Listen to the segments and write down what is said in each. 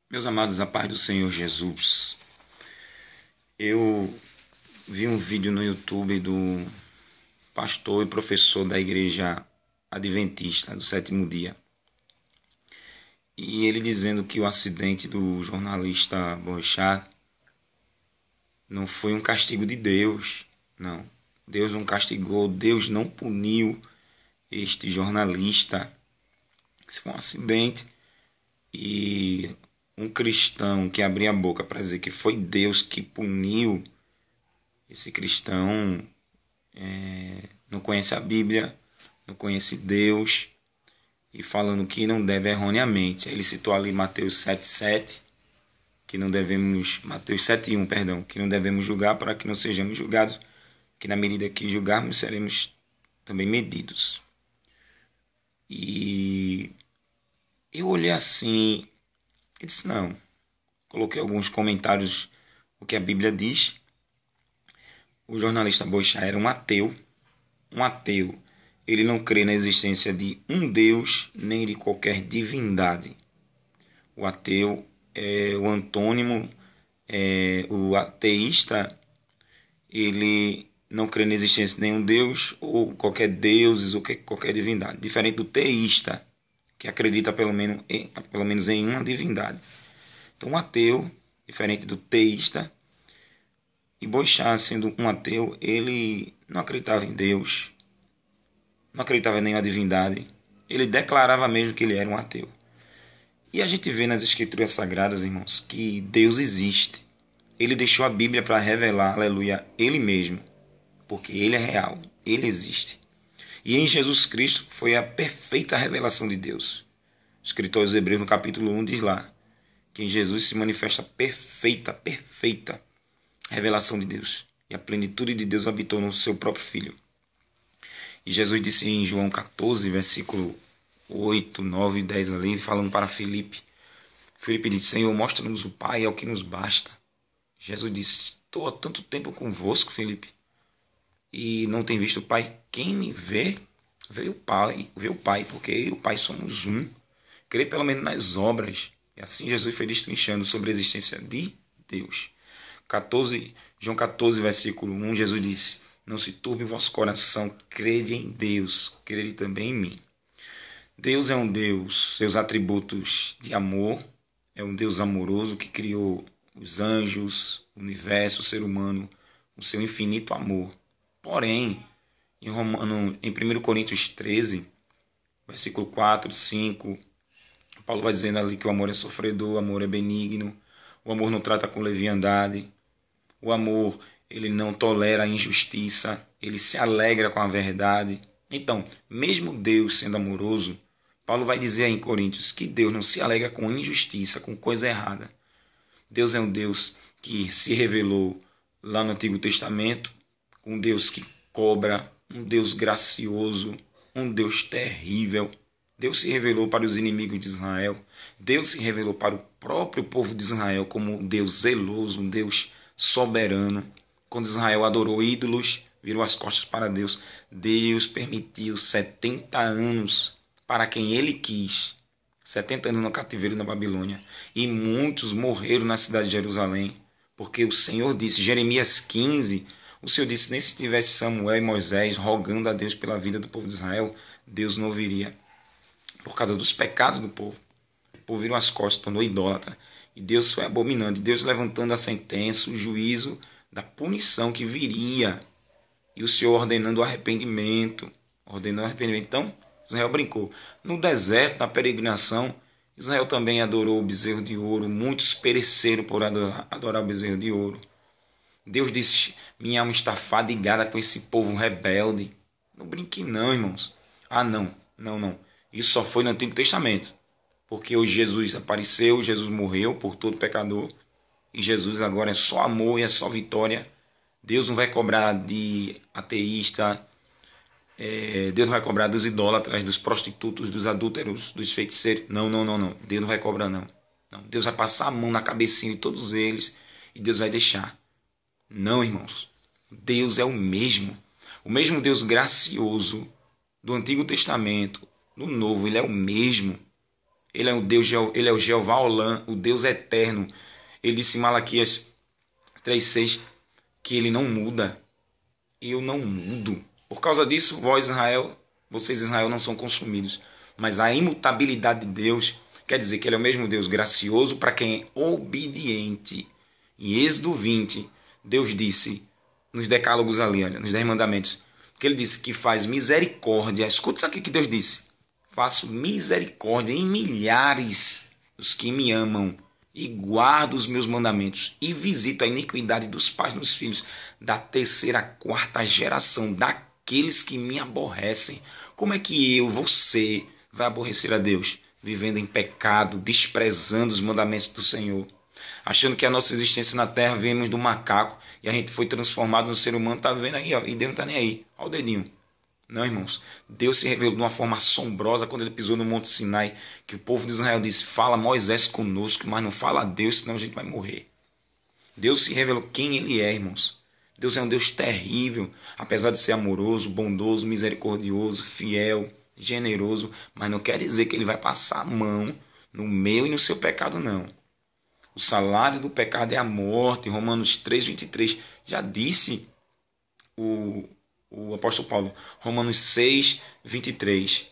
Meus amados, a paz do Senhor Jesus. Eu vi um vídeo no YouTube do pastor e professor da igreja adventista do sétimo dia. E ele dizendo que o acidente do jornalista Boechat não foi um castigo de Deus. Não. Deus não castigou, Deus não puniu este jornalista. Isso foi um acidente. E um cristão que abria a boca para dizer que foi Deus que puniu, esse cristão não conhece a Bíblia, não conhece Deus, e falando que não deve erroneamente. Ele citou ali Mateus 7,7, que não devemos, Mateus 7,1, perdão, que não devemos julgar para que não sejamos julgados, que na medida que julgarmos seremos também medidos. E eu olhei assim e disse, não. Coloquei alguns comentários, o que a Bíblia diz. O jornalista Boechat era um ateu. Um ateu, ele não crê na existência de um Deus, nem de qualquer divindade. O ateu é o antônimo, o ateísta, ele não crê na existência de nenhum Deus, ou qualquer deuses, ou qualquer divindade. Diferente do teísta, que acredita pelo menos em uma divindade. Então, um ateu, diferente do teísta, e Boechat, sendo um ateu, ele não acreditava em Deus, não acreditava em nenhuma divindade. Ele declarava mesmo que ele era um ateu. E a gente vê nas Escrituras Sagradas, irmãos, que Deus existe. Ele deixou a Bíblia para revelar, aleluia, Ele mesmo, porque Ele é real, Ele existe. E em Jesus Cristo foi a perfeita revelação de Deus. O escritor aos Hebreus, no capítulo 1, diz lá que em Jesus se manifesta perfeita revelação de Deus. E a plenitude de Deus habitou no seu próprio Filho. E Jesus disse em João 14, versículo 8, 9 e 10 ali, falando para Filipe. Filipe disse, Senhor, mostra-nos o Pai, é o que nos basta. Jesus disse, estou há tanto tempo convosco, Filipe, e não tem visto o Pai. Quem me vê, vê o Pai, porque eu e o Pai somos um. Crê pelo menos nas obras. E assim Jesus foi destrinchando sobre a existência de Deus. João 14, versículo 1, Jesus disse, não se turbe o vosso coração, crede em Deus, crede também em mim. Deus é um Deus, seus atributos de amor, é um Deus amoroso que criou os anjos, o universo, o ser humano, o seu infinito amor. Porém, em 1 Coríntios 13, versículo 4, 5, Paulo vai dizendo ali que o amor é sofredor, o amor é benigno, o amor não trata com leviandade, o amor ele não tolera a injustiça, ele se alegra com a verdade. Então, mesmo Deus sendo amoroso, Paulo vai dizer aí em Coríntios que Deus não se alegra com injustiça, com coisa errada. Deus é um Deus que se revelou lá no Antigo Testamento, um Deus que cobra, um Deus gracioso, um Deus terrível. Deus se revelou para os inimigos de Israel. Deus se revelou para o próprio povo de Israel como um Deus zeloso, um Deus soberano. Quando Israel adorou ídolos, virou as costas para Deus, Deus permitiu 70 anos para quem ele quis. 70 anos no cativeiro na Babilônia. E muitos morreram na cidade de Jerusalém. Porque o Senhor disse, Jeremias 15, o Senhor disse, nem se tivesse Samuel e Moisés rogando a Deus pela vida do povo de Israel, Deus não ouviria. Por causa dos pecados do povo. O povo virou as costas, tornou idólatra. E Deus foi abominando. E Deus levantando a sentença, o juízo da punição que viria. E o Senhor ordenando o arrependimento. Então, Israel brincou. No deserto, na peregrinação, Israel também adorou o bezerro de ouro. Muitos pereceram por adorar o bezerro de ouro. Deus disse, minha alma está fadigada com esse povo rebelde. Não brinque não, irmãos. Não. Isso só foi no Antigo Testamento. Porque hoje Jesus apareceu, Jesus morreu por todo pecador. E Jesus agora é só amor e é só vitória. Deus não vai cobrar de ateísta. Deus não vai cobrar dos idólatras, dos prostitutos, dos adúlteros, dos feiticeiros. Não. Deus não vai cobrar, não. Deus vai passar a mão na cabecinha de todos eles. E Deus vai deixar. Não, irmãos. Deus é o mesmo. O mesmo Deus gracioso do Antigo Testamento. No Novo, ele é o mesmo. Ele é o Deus, ele é o Jeová Olã, o Deus eterno. Ele disse em Malaquias 3,6 que ele não muda. Eu não mudo. Por causa disso, vocês Israel não são consumidos. Mas a imutabilidade de Deus quer dizer que ele é o mesmo Deus gracioso para quem é obediente. Em Êxodo 20, Deus disse, nos decálogos ali, olha, nos 10 mandamentos, que ele disse que faz misericórdia. Escuta isso aqui que Deus disse. Faço misericórdia em milhares dos que me amam e guardo os meus mandamentos e visito a iniquidade dos pais nos filhos da terceira, quarta geração daqueles que me aborrecem. Como é que você vai aborrecer a Deus? Vivendo em pecado, desprezando os mandamentos do Senhor, achando que a nossa existência na terra viemos do macaco e a gente foi transformado no ser humano. Tá vendo aí, ó, e Deus não está nem aí. Olha o dedinho. Não, irmãos, Deus se revelou de uma forma assombrosa quando ele pisou no Monte Sinai, que o povo de Israel disse, fala Moisés conosco, mas não fala a Deus, senão a gente vai morrer. Deus se revelou quem ele é, irmãos. Deus é um Deus terrível, apesar de ser amoroso, bondoso, misericordioso, fiel, generoso, mas não quer dizer que ele vai passar a mão no meu e no seu pecado, não. O salário do pecado é a morte, Romanos 3,23, já disse o apóstolo Paulo, Romanos 6,23.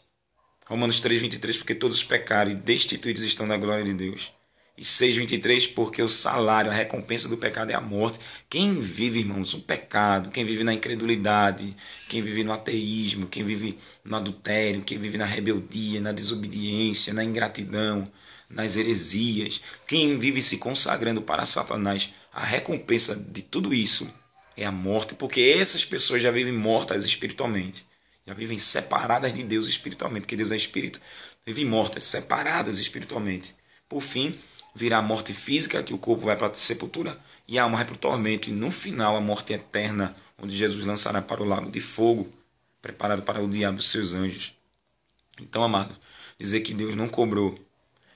Romanos 3,23, porque todos pecaram e destituídos estão da glória de Deus. E 6,23, porque o salário, a recompensa do pecado é a morte. Quem vive, irmãos, no pecado, quem vive na incredulidade, quem vive no ateísmo, quem vive no adultério, quem vive na rebeldia, na desobediência, na ingratidão, nas heresias, quem vive se consagrando para Satanás, a recompensa de tudo isso é a morte, porque essas pessoas já vivem mortas espiritualmente, já vivem separadas de Deus espiritualmente, porque Deus é espírito, vivem mortas, separadas espiritualmente. Por fim, virá a morte física, que o corpo vai para a sepultura, e a alma vai para o tormento, e no final a morte eterna, onde Jesus lançará para o lago de fogo, preparado para o diabo e seus anjos. Então, amado, dizer que Deus não cobrou,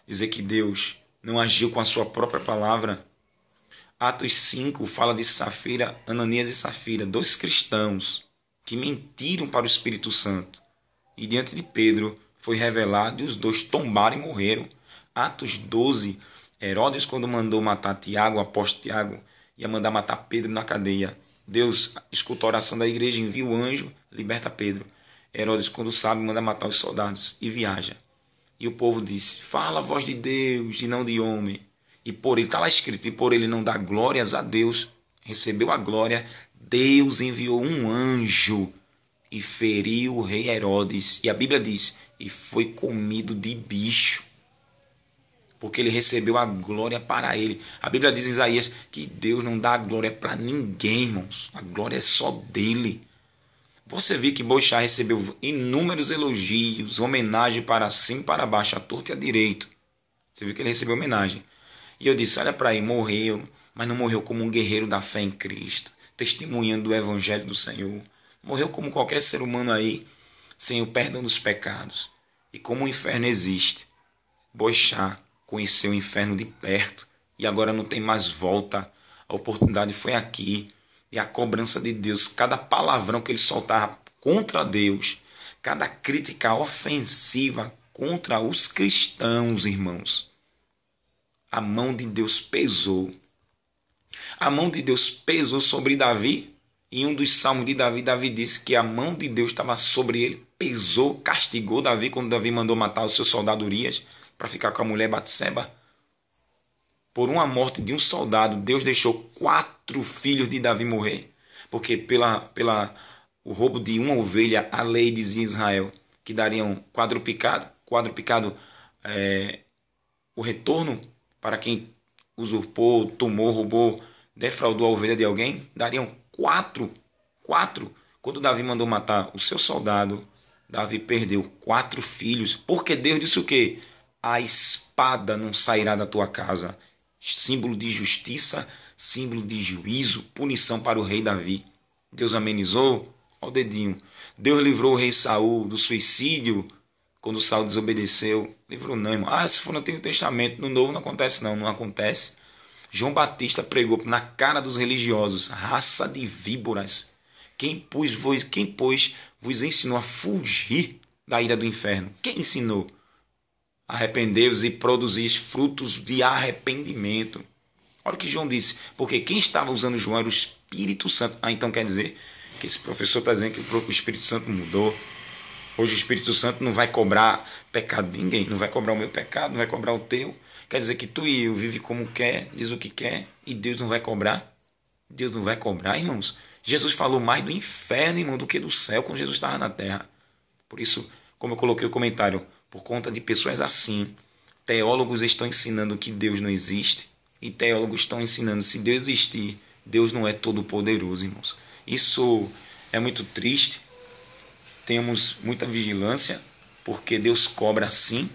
dizer que Deus não agiu com a sua própria palavra. Atos 5 fala de Safira, Ananias e Safira, 2 cristãos que mentiram para o Espírito Santo. E diante de Pedro foi revelado e os 2 tombaram e morreram. Atos 12, Herodes, quando mandou matar Tiago, o apóstolo Tiago, ia mandar matar Pedro na cadeia. Deus escuta a oração da igreja, envia o anjo, liberta Pedro. Herodes, quando sabe, manda matar os soldados e viaja. E o povo disse, fala a voz de Deus e não de homem. E por ele, está lá escrito, e por ele não dá glórias a Deus, recebeu a glória, Deus enviou um anjo e feriu o rei Herodes. E a Bíblia diz, e foi comido de bicho, porque ele recebeu a glória para ele. A Bíblia diz em Isaías que Deus não dá a glória para ninguém, irmãos. A glória é só dele. Você viu que Boixá recebeu inúmeros elogios, homenagem para cima e para baixo, à torta e à direita. Você viu que ele recebeu homenagem. E eu disse, olha para aí, morreu, mas não morreu como um guerreiro da fé em Cristo, testemunhando o evangelho do Senhor. Morreu como qualquer ser humano aí, sem o perdão dos pecados. E como o inferno existe, Boixá conheceu o inferno de perto e agora não tem mais volta. A oportunidade foi aqui. E a cobrança de Deus, cada palavrão que ele soltava contra Deus, cada crítica ofensiva contra os cristãos, irmãos, a mão de Deus pesou. A mão de Deus pesou sobre Davi. Em um dos salmos de Davi, Davi disse que a mão de Deus estava sobre ele, pesou, castigou Davi quando Davi mandou matar o seu soldado Urias para ficar com a mulher Batseba. Por uma morte de um soldado, Deus deixou 4 filhos de Davi morrer. Porque pela o roubo de uma ovelha, a lei dizia em Israel que dariam quadruplicado o retorno para quem usurpou, tomou, roubou, defraudou a ovelha de alguém. Dariam 4. Quando Davi mandou matar o seu soldado, Davi perdeu 4 filhos. Porque Deus disse o quê? A espada não sairá da tua casa. Símbolo de justiça, símbolo de juízo, punição para o rei Davi. Deus amenizou, olha o dedinho. Deus livrou o rei Saul do suicídio quando Saul desobedeceu. Livrou não, irmão. Se for no Antigo Testamento, no Novo não acontece não acontece. João Batista pregou na cara dos religiosos, raça de víboras. Quem pois vos ensinou a fugir da ira do inferno? Quem ensinou? arrependei-vos e produzis frutos de arrependimento. Olha o que João disse, porque quem estava usando João era o Espírito Santo. Então quer dizer que esse professor está dizendo que o próprio Espírito Santo mudou. Hoje o Espírito Santo não vai cobrar pecado de ninguém, não vai cobrar o meu pecado, não vai cobrar o teu. Quer dizer que tu e eu vive como quer, diz o que quer, e Deus não vai cobrar? Deus não vai cobrar, irmãos. Jesus falou mais do inferno, irmão, do que do céu quando Jesus estava na terra. Por isso, como eu coloquei o comentário, por conta de pessoas assim, teólogos estão ensinando que Deus não existe, e teólogos estão ensinando se Deus existir, Deus não é todo poderoso, irmãos. Isso é muito triste. Temos muita vigilância, porque Deus cobra sim.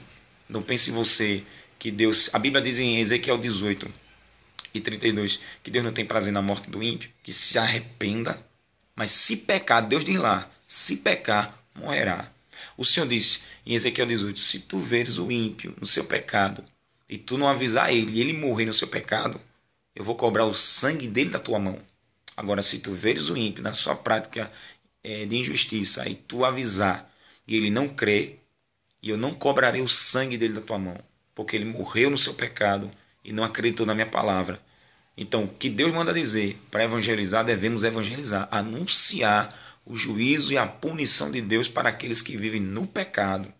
Não pense você que Deus... A Bíblia diz em Ezequiel 18:32 que Deus não tem prazer na morte do ímpio, que se arrependa, mas se pecar, Deus diz lá, se pecar, morrerá. O Senhor disse em Ezequiel 18, se tu veres o ímpio no seu pecado, e tu não avisar ele, e ele morrer no seu pecado, eu vou cobrar o sangue dele da tua mão. Agora, se tu veres o ímpio na sua prática de injustiça, e tu avisar, e ele não crê, e eu não cobrarei o sangue dele da tua mão, porque ele morreu no seu pecado e não acreditou na minha palavra. Então, o que Deus manda dizer para evangelizar, devemos evangelizar, anunciar o juízo e a punição de Deus para aqueles que vivem no pecado,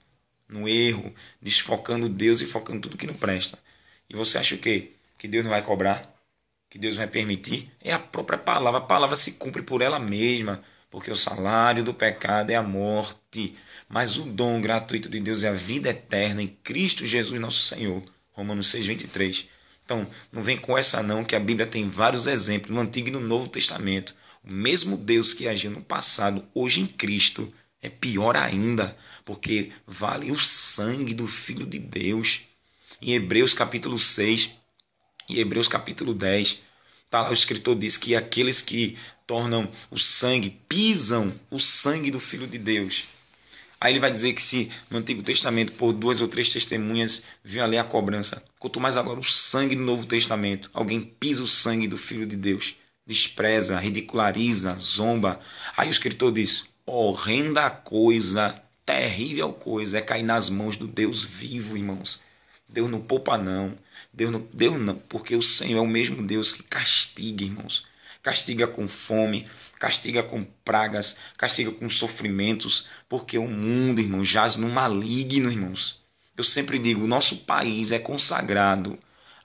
no erro, desfocando Deus e focando tudo que não presta. E você acha o quê? Que Deus não vai cobrar? Que Deus vai permitir? É a própria palavra. A palavra se cumpre por ela mesma, porque o salário do pecado é a morte, mas o dom gratuito de Deus é a vida eterna em Cristo Jesus nosso Senhor. Romanos 6:23. Então, não vem com essa não, que a Bíblia tem vários exemplos no Antigo e no Novo Testamento. O mesmo Deus que agiu no passado, hoje em Cristo, é pior ainda, porque vale o sangue do Filho de Deus. Em Hebreus capítulo 6 e Hebreus capítulo 10, tá lá, o escritor diz que aqueles que tornam o sangue, pisam o sangue do Filho de Deus. Aí ele vai dizer que se no Antigo Testamento, por 2 ou 3 testemunhas, viu ali a cobrança, quanto mais agora o sangue do Novo Testamento, alguém pisa o sangue do Filho de Deus, despreza, ridiculariza, zomba. Aí o escritor diz, horrenda coisa, terrível coisa, é cair nas mãos do Deus vivo, irmãos. Deus não poupa não, Deus não, porque o Senhor é o mesmo Deus que castiga, irmãos. Castiga com fome, castiga com pragas, castiga com sofrimentos, porque o mundo, irmãos, jaz no maligno, irmãos. Eu sempre digo, o nosso país é consagrado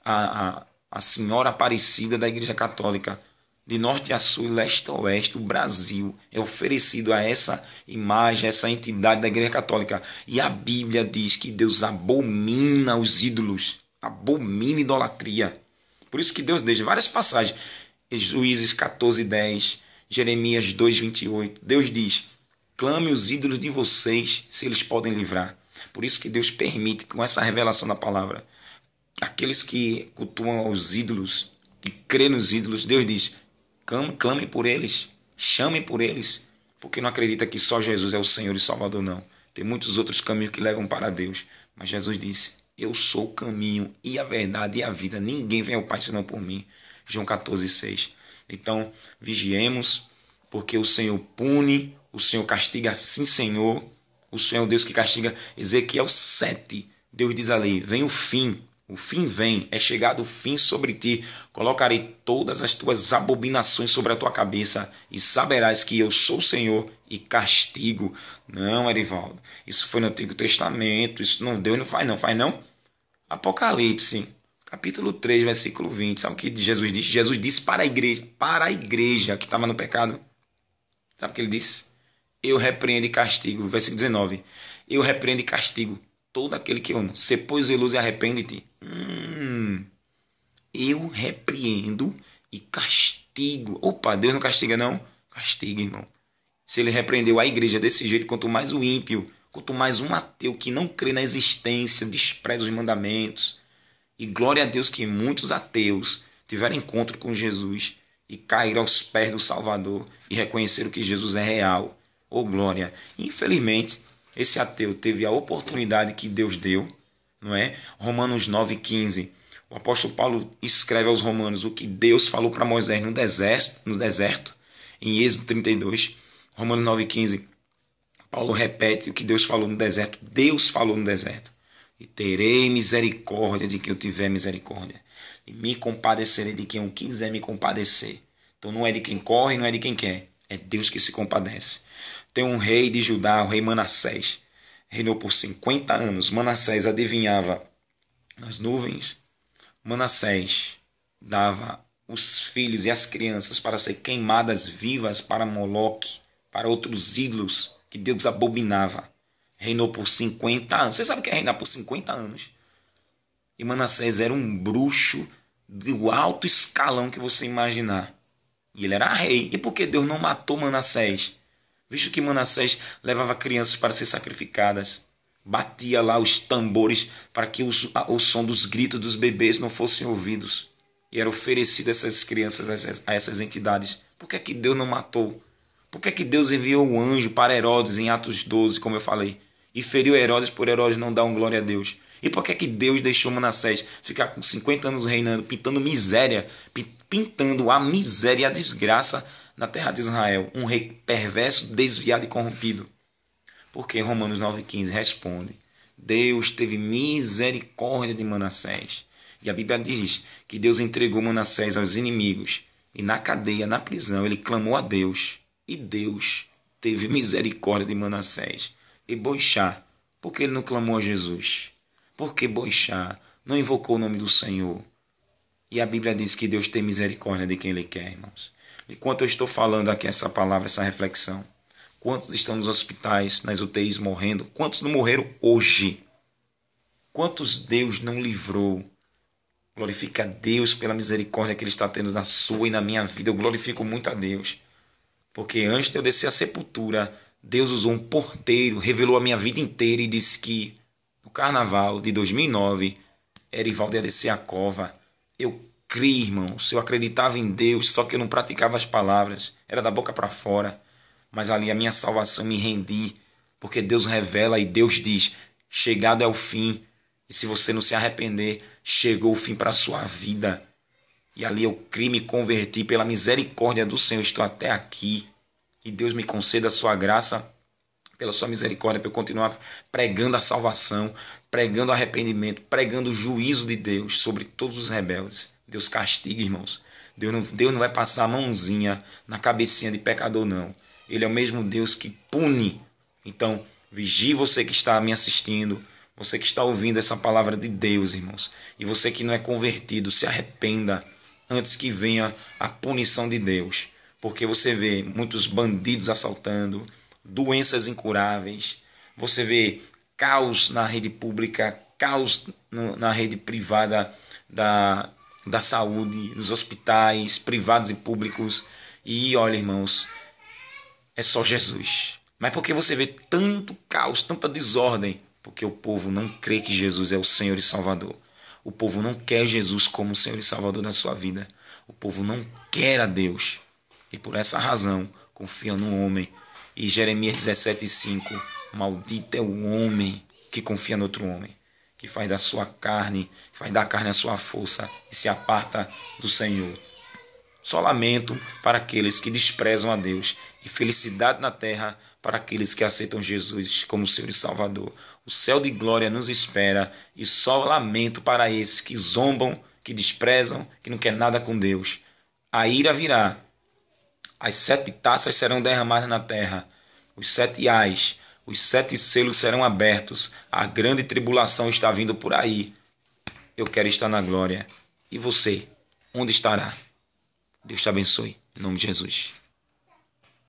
à Senhora Aparecida da Igreja Católica. De norte a sul, leste a oeste, o Brasil é oferecido a essa imagem, a essa entidade da Igreja Católica. E a Bíblia diz que Deus abomina os ídolos, abomina a idolatria. Por isso que Deus deixa várias passagens. Juízes 14:10, Jeremias 2:28. Deus diz, clame os ídolos de vocês, se eles podem livrar. Por isso que Deus permite, com essa revelação da palavra, aqueles que cultuam os ídolos, que crêem nos ídolos, Deus diz, clamem por eles, chamem por eles, porque não acredita que só Jesus é o Senhor e Salvador, não. Tem muitos outros caminhos que levam para Deus. Mas Jesus disse, eu sou o caminho e a verdade e a vida. Ninguém vem ao Pai senão por mim. João 14:6. Então, vigiemos, porque o Senhor pune, o Senhor castiga, sim, Senhor. O Senhor é o Deus que castiga. Ezequiel 7, Deus diz ali, vem o fim vem, é chegado o fim sobre ti. Colocarei todas as tuas abominações sobre a tua cabeça e saberás que eu sou o Senhor e castigo. Não, Erivaldo, isso foi no Antigo Testamento, isso não Deus não faz não. Apocalipse capítulo 3, versículo 20. Sabe o que Jesus disse? Jesus disse para a igreja que estava no pecado. Sabe o que ele disse? Eu repreendo e castigo. Versículo 19. Eu repreendo e castigo todo aquele que ama. Se pois zeloso e arrepende-te. Eu repreendo e castigo. Opa, Deus não castiga não? Castiga, irmão. Se ele repreendeu a igreja desse jeito, quanto mais o ímpio, quanto mais um ateu que não crê na existência, despreza os mandamentos. E glória a Deus que muitos ateus tiveram encontro com Jesus e caíram aos pés do Salvador e reconheceram que Jesus é real. Oh, glória! Infelizmente, esse ateu teve a oportunidade que Deus deu, não é? Romanos 9:15. O apóstolo Paulo escreve aos romanos o que Deus falou para Moisés no deserto, em Êxodo 32. Romanos 9:15. Paulo repete o que Deus falou no deserto. Deus falou no deserto. E terei misericórdia de quem eu tiver misericórdia. E me compadecerei de quem eu quiser me compadecer. Então não é de quem corre, não é de quem quer. É Deus que se compadece. Tem um rei de Judá, o rei Manassés. Reinou por 50 anos. Manassés adivinhava as nuvens. Manassés dava os filhos e as crianças para ser queimadas vivas para Moloque, para outros ídolos que Deus abominava. Reinou por 50 anos. Você sabe o que é reinar por 50 anos? E Manassés era um bruxo do alto escalão que você imaginar. E ele era rei. E por que Deus não matou Manassés? Visto que Manassés levava crianças para ser sacrificadas. Batia lá os tambores para que o som dos gritos dos bebês não fossem ouvidos. E era oferecido essas crianças a essas entidades. Por que Deus não matou? Por que Deus enviou um anjo para Herodes em Atos 12, como eu falei? E feriu Herodes por Herodes não dar um glória a Deus? E por que Deus deixou Manassés ficar com 50 anos reinando, pintando miséria, pintando a miséria e a desgraça na terra de Israel? Um rei perverso, desviado e corrompido. Porque Romanos 9,15 responde: Deus teve misericórdia de Manassés. E a Bíblia diz que Deus entregou Manassés aos inimigos. E na cadeia, na prisão, ele clamou a Deus. E Deus teve misericórdia de Manassés. E Boixá, por que ele não clamou a Jesus? Por que Boixá não invocou o nome do Senhor? E a Bíblia diz que Deus tem misericórdia de quem Ele quer, irmãos. Enquanto eu estou falando aqui essa palavra, essa reflexão, quantos estão nos hospitais, nas UTIs morrendo? Quantos não morreram hoje? Quantos Deus não livrou? Glorifica a Deus pela misericórdia que Ele está tendo na sua e na minha vida. Eu glorifico muito a Deus. Porque antes de eu descer à sepultura, Deus usou um porteiro, revelou a minha vida inteira e disse que no carnaval de 2009, Erivaldo ia descer a cova. Eu criei, irmãos. Eu acreditava em Deus, só que eu não praticava as palavras. Era da boca para fora. Mas ali a minha salvação me rendi. Porque Deus revela e Deus diz: chegado é o fim. E se você não se arrepender, chegou o fim para a sua vida. E ali eu criei, me converti pela misericórdia do Senhor. Estou até aqui. E Deus me conceda a sua graça, pela sua misericórdia, para eu continuar pregando a salvação, pregando o arrependimento, pregando o juízo de Deus sobre todos os rebeldes. Deus castiga, irmãos. Deus não vai passar a mãozinha na cabecinha de pecador, não. Ele é o mesmo Deus que pune. Então, vigie você que está me assistindo, você que está ouvindo essa palavra de Deus, irmãos. E você que não é convertido, se arrependa antes que venha a punição de Deus. Porque você vê muitos bandidos assaltando, doenças incuráveis, você vê caos na rede pública, caos na rede privada da saúde, nos hospitais privados e públicos. E olha, irmãos, é só Jesus. Mas por que você vê tanto caos, tanta desordem? Porque o povo não crê que Jesus é o Senhor e Salvador. O povo não quer Jesus como Senhor e Salvador da sua vida. O povo não quer a Deus. E por essa razão confia no homem. E Jeremias 17,5: maldito é o homem que confia no outro homem, que faz da sua carne, faz da carne a sua força e se aparta do Senhor. Só lamento para aqueles que desprezam a Deus, e felicidade na terra para aqueles que aceitam Jesus como Senhor e Salvador. O céu de glória nos espera, e só lamento para esses que zombam, que desprezam, que não querem nada com Deus. A ira virá. As 7 taças serão derramadas na terra, os 7 ais, os 7 selos serão abertos, a grande tribulação está vindo por aí. Eu quero estar na glória. E você, onde estará? Deus te abençoe, em nome de Jesus.